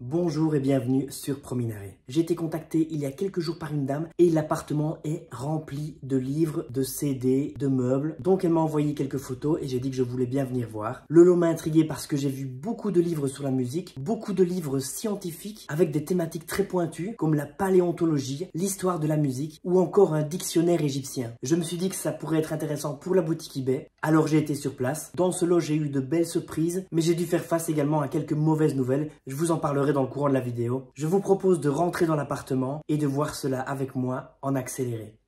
Bonjour et bienvenue sur Prominare. J'ai été contacté il y a quelques jours par une dame et l'appartement est rempli de livres, de CD, de meubles. Donc elle m'a envoyé quelques photos et j'ai dit que je voulais bien venir voir. Le lot m'a intrigué parce que j'ai vu beaucoup de livres sur la musique, beaucoup de livres scientifiques avec des thématiques très pointues comme la paléontologie, l'histoire de la musique ou encore un dictionnaire égyptien. Je me suis dit que ça pourrait être intéressant pour la boutique eBay, alors j'ai été sur place. Dans ce lot, j'ai eu de belles surprises, mais j'ai dû faire face également à quelques mauvaises nouvelles. Je vous en parlerai dans le courant de la vidéo. Je vous propose de rentrer dans l'appartement et de voir cela avec moi en accéléré.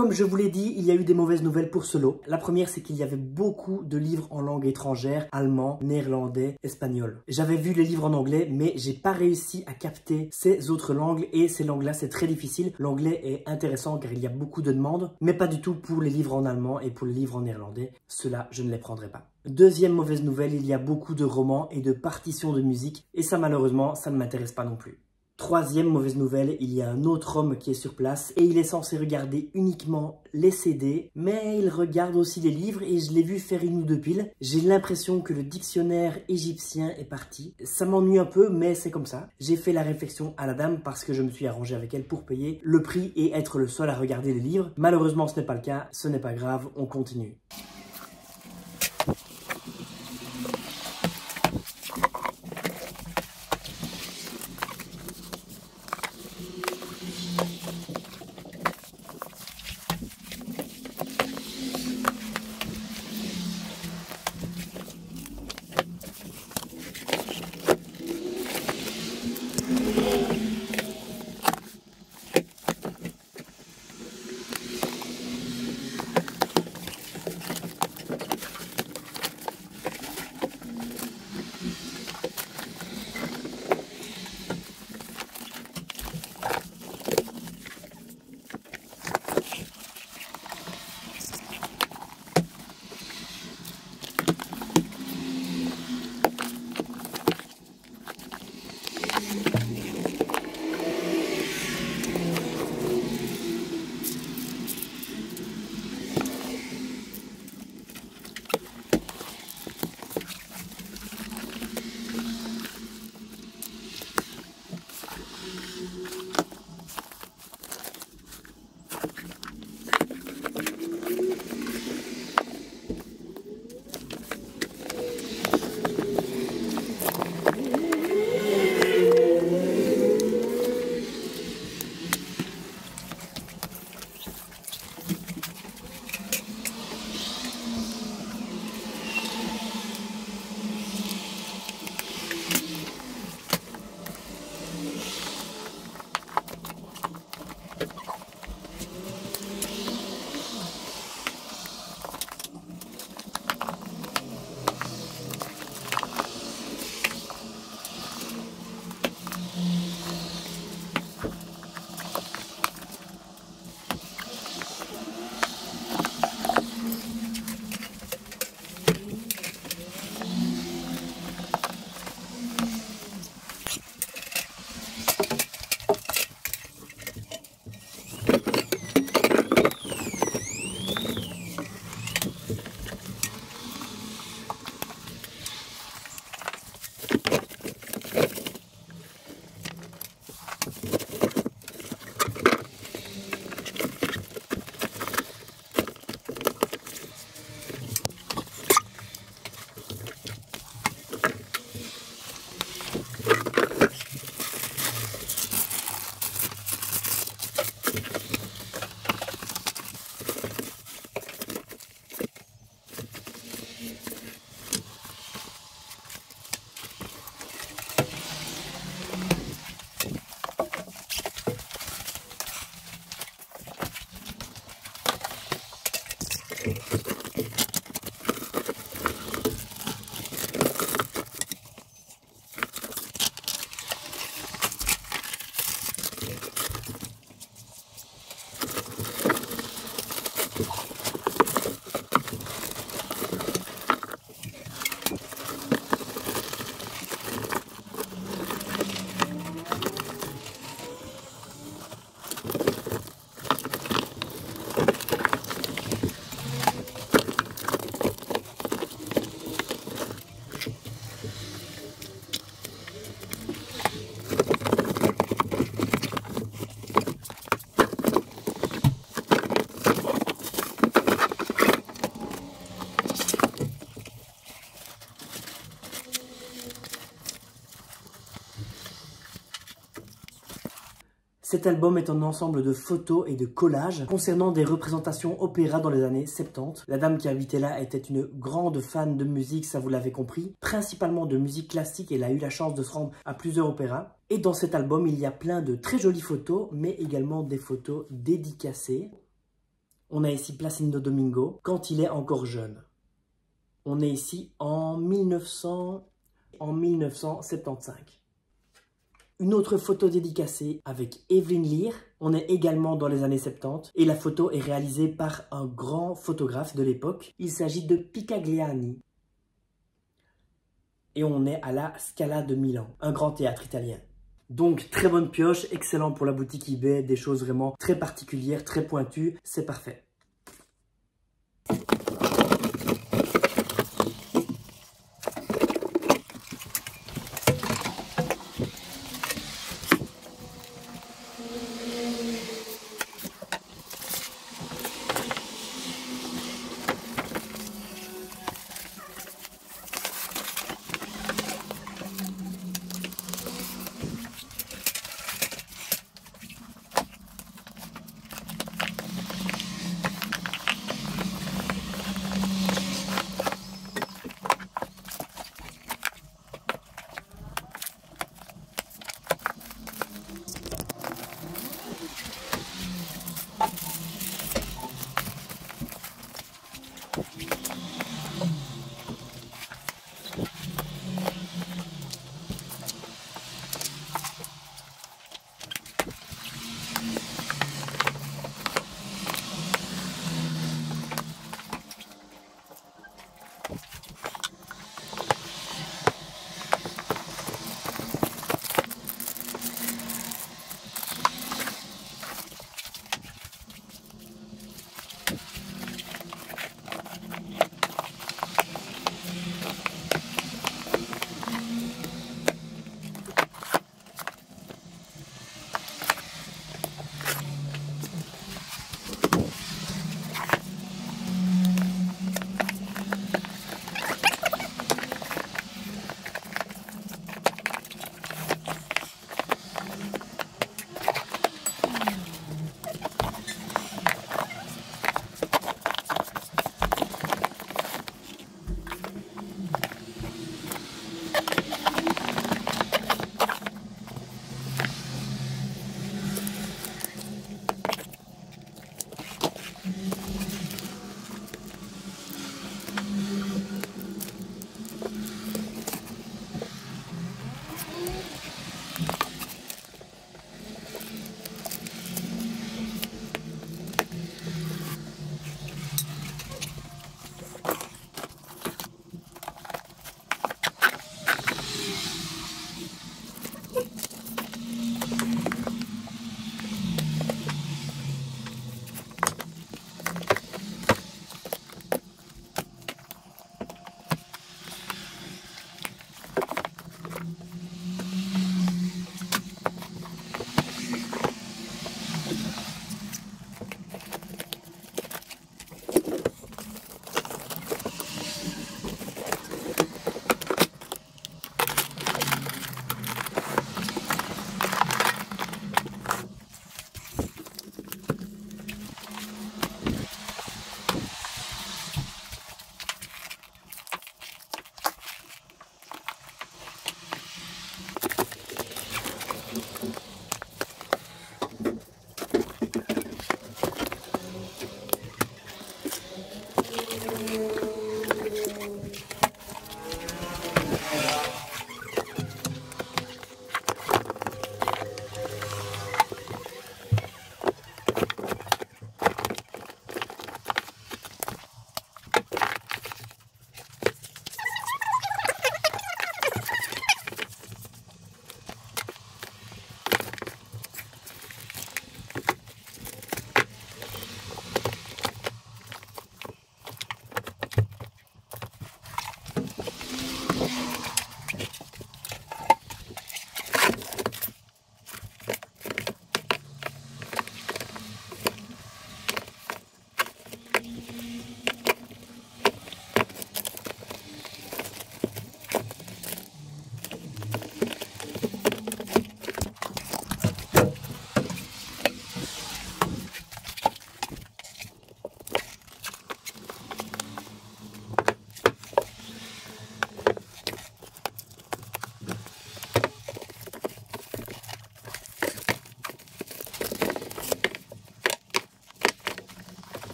Comme je vous l'ai dit, il y a eu des mauvaises nouvelles pour ce lot. La première, c'est qu'il y avait beaucoup de livres en langue étrangère, allemand, néerlandais, espagnol. J'avais vu les livres en anglais, mais j'ai pas réussi à capter ces autres langues et ces langues-là, c'est très difficile. L'anglais est intéressant car il y a beaucoup de demandes, mais pas du tout pour les livres en allemand et pour les livres en néerlandais. Ceux-là, je ne les prendrai pas. Deuxième mauvaise nouvelle, il y a beaucoup de romans et de partitions de musique et ça, malheureusement, ça ne m'intéresse pas non plus. Troisième mauvaise nouvelle, il y a un autre homme qui est sur place et il est censé regarder uniquement les CD, mais il regarde aussi les livres et je l'ai vu faire une ou deux piles. J'ai l'impression que le dictionnaire égyptien est parti. Ça m'ennuie un peu, mais c'est comme ça. J'ai fait la réflexion à la dame parce que je me suis arrangé avec elle pour payer le prix et être le seul à regarder les livres. Malheureusement, ce n'est pas le cas, ce n'est pas grave, on continue. Cet album est un ensemble de photos et de collages concernant des représentations opéra dans les années 70. La dame qui habitait là était une grande fan de musique, ça vous l'avez compris, principalement de musique classique. Elle a eu la chance de se rendre à plusieurs opéras. Et dans cet album, il y a plein de très jolies photos, mais également des photos dédicacées. On a ici Placido Domingo, quand il est encore jeune. On est ici en 1975. Une autre photo dédicacée avec Evelyn Lear. On est également dans les années 70 et la photo est réalisée par un grand photographe de l'époque. Il s'agit de Piccagliani. Et on est à la Scala de Milan, un grand théâtre italien. Donc très bonne pioche, excellent pour la boutique eBay, des choses vraiment très particulières, très pointues, c'est parfait.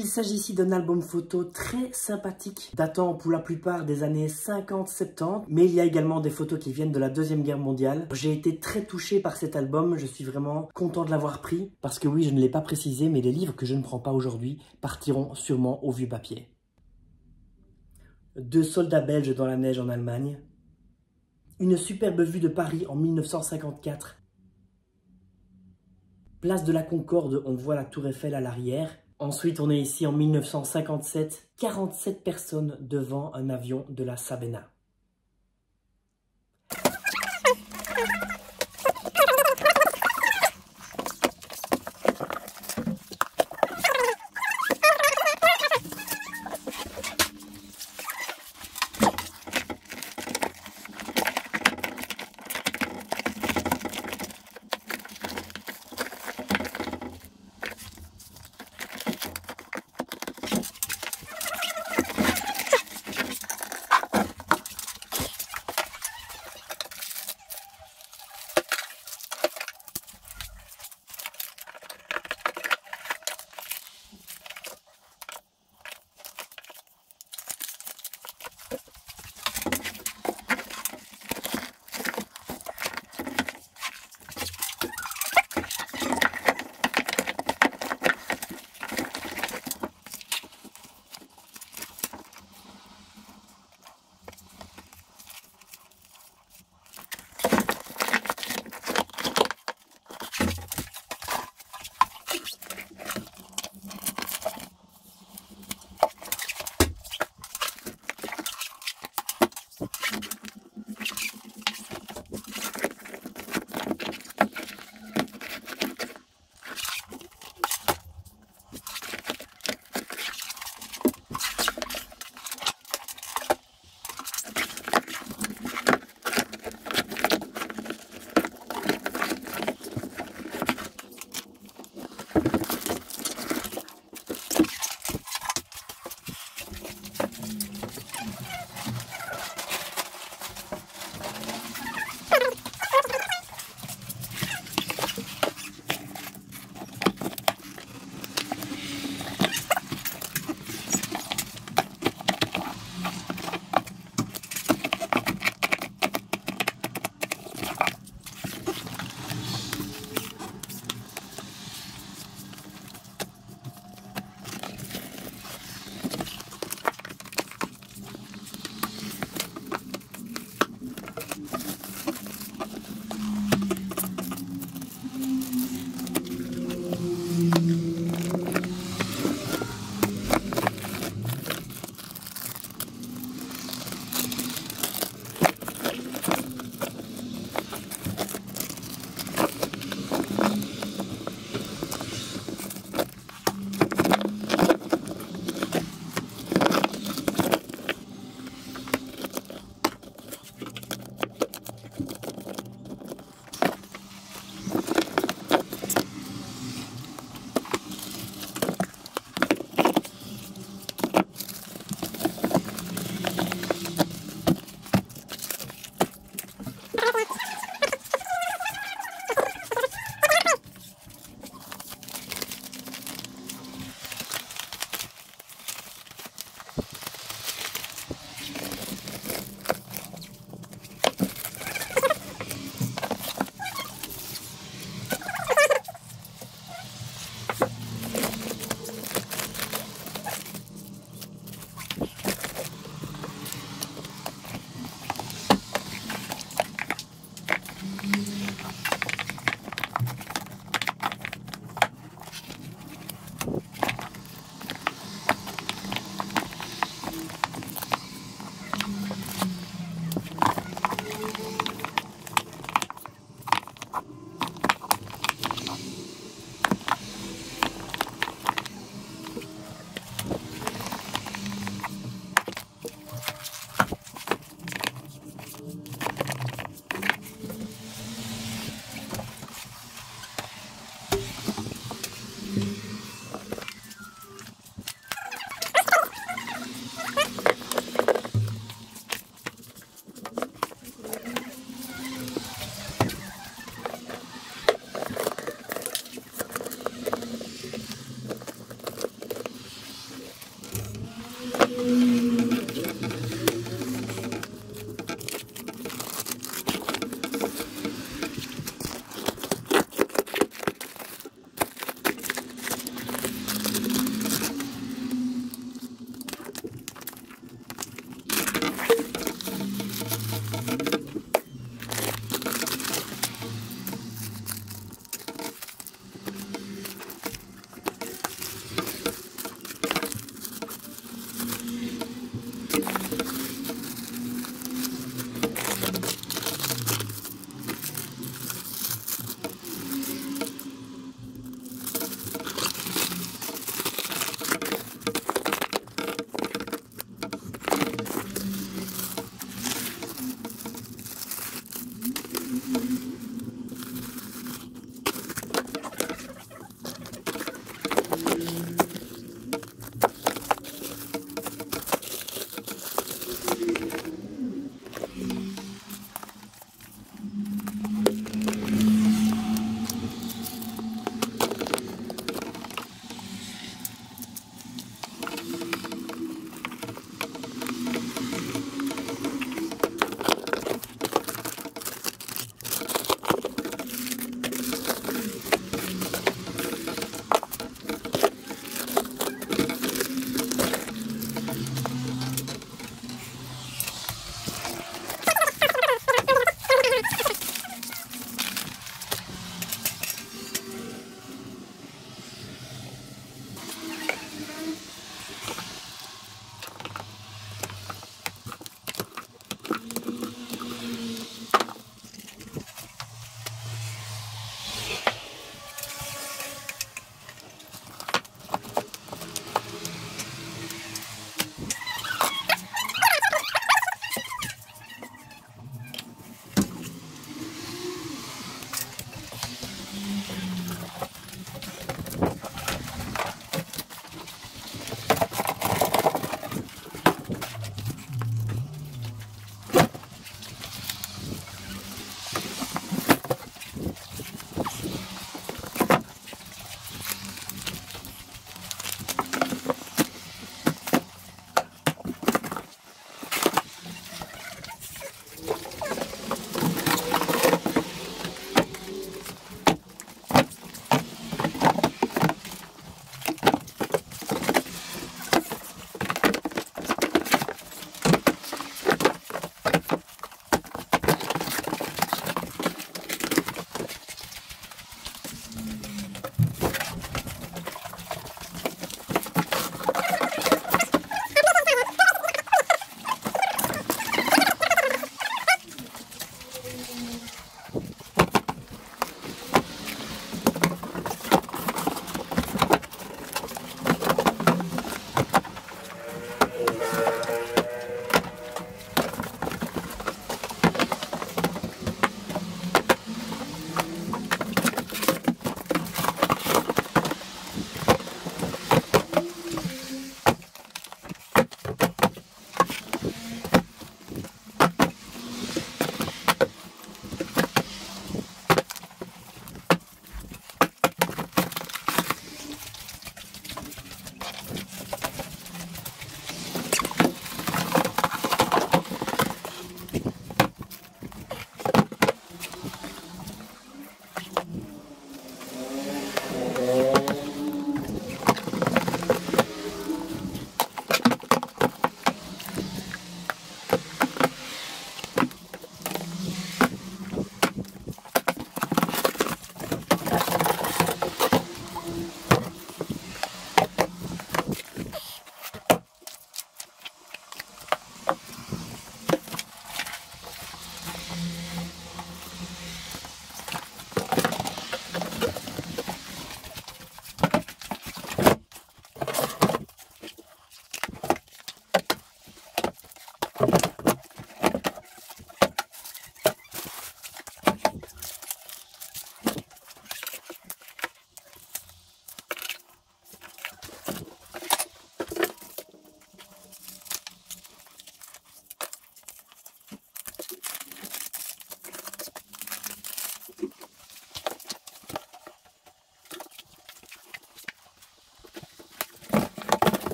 Il s'agit ici d'un album photo très sympathique, datant pour la plupart des années 50-70, mais il y a également des photos qui viennent de la Deuxième Guerre mondiale. J'ai été très touché par cet album, je suis vraiment content de l'avoir pris, parce que oui, je ne l'ai pas précisé, mais les livres que je ne prends pas aujourd'hui partiront sûrement au vieux papier. 2 soldats belges dans la neige en Allemagne. Une superbe vue de Paris en 1954. Place de la Concorde, on voit la Tour Eiffel à l'arrière. Ensuite, on est ici en 1957, 47 personnes devant un avion de la Sabena.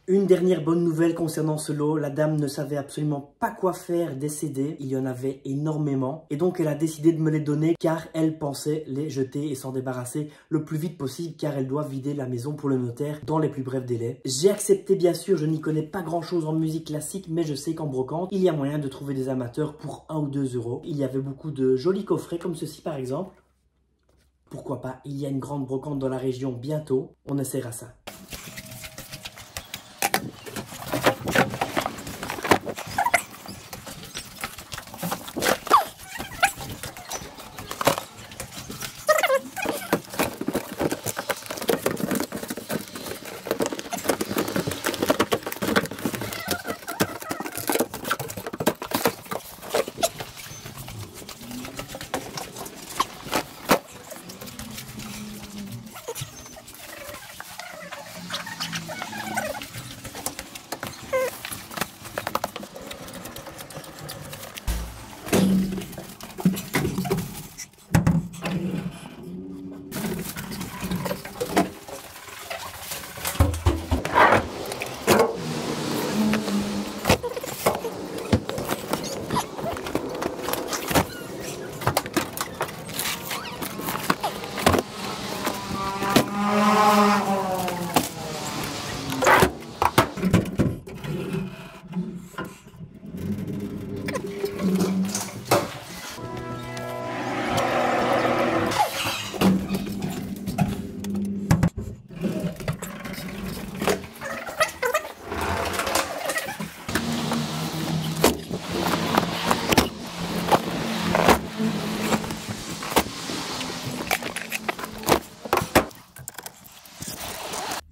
Une dernière bonne nouvelle concernant ce lot, la dame ne savait absolument pas quoi faire des CD, il y en avait énormément et donc elle a décidé de me les donner car elle pensait les jeter et s'en débarrasser le plus vite possible car elle doit vider la maison pour le notaire dans les plus brefs délais. J'ai accepté bien sûr, je n'y connais pas grand chose en musique classique mais je sais qu'en brocante, il y a moyen de trouver des amateurs pour 1 ou 2 euros. Il y avait beaucoup de jolis coffrets comme ceci par exemple. Pourquoi pas, il y a une grande brocante dans la région bientôt, on essaiera ça.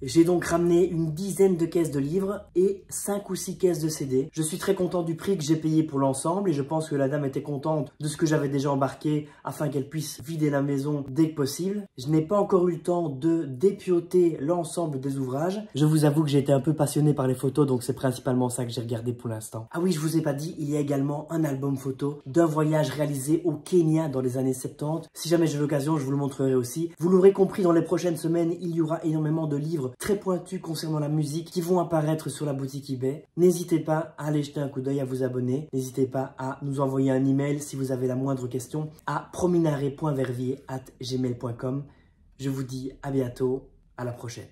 J'ai donc ramené une dizaine de caisses de livres et 5 ou 6 caisses de CD. Je suis très content du prix que j'ai payé pour l'ensemble et je pense que la dame était contente de ce que j'avais déjà embarqué afin qu'elle puisse vider la maison dès que possible. Je n'ai pas encore eu le temps de dépioter l'ensemble des ouvrages. Je vous avoue que j'ai été un peu passionné par les photos, donc c'est principalement ça que j'ai regardé pour l'instant. Ah oui, je vous ai pas dit, il y a également un album photo d'un voyage réalisé au Kenya dans les années 70. Si jamais j'ai l'occasion, je vous le montrerai aussi. Vous l'aurez compris, dans les prochaines semaines, il y aura énormément de livres très pointus concernant la musique qui vont apparaître sur la boutique eBay. N'hésitez pas à aller jeter un coup d'œil, à vous abonner. N'hésitez pas à nous envoyer un email si vous avez la moindre question à prominare.verviers@gmail.com. Je vous dis à bientôt, à la prochaine.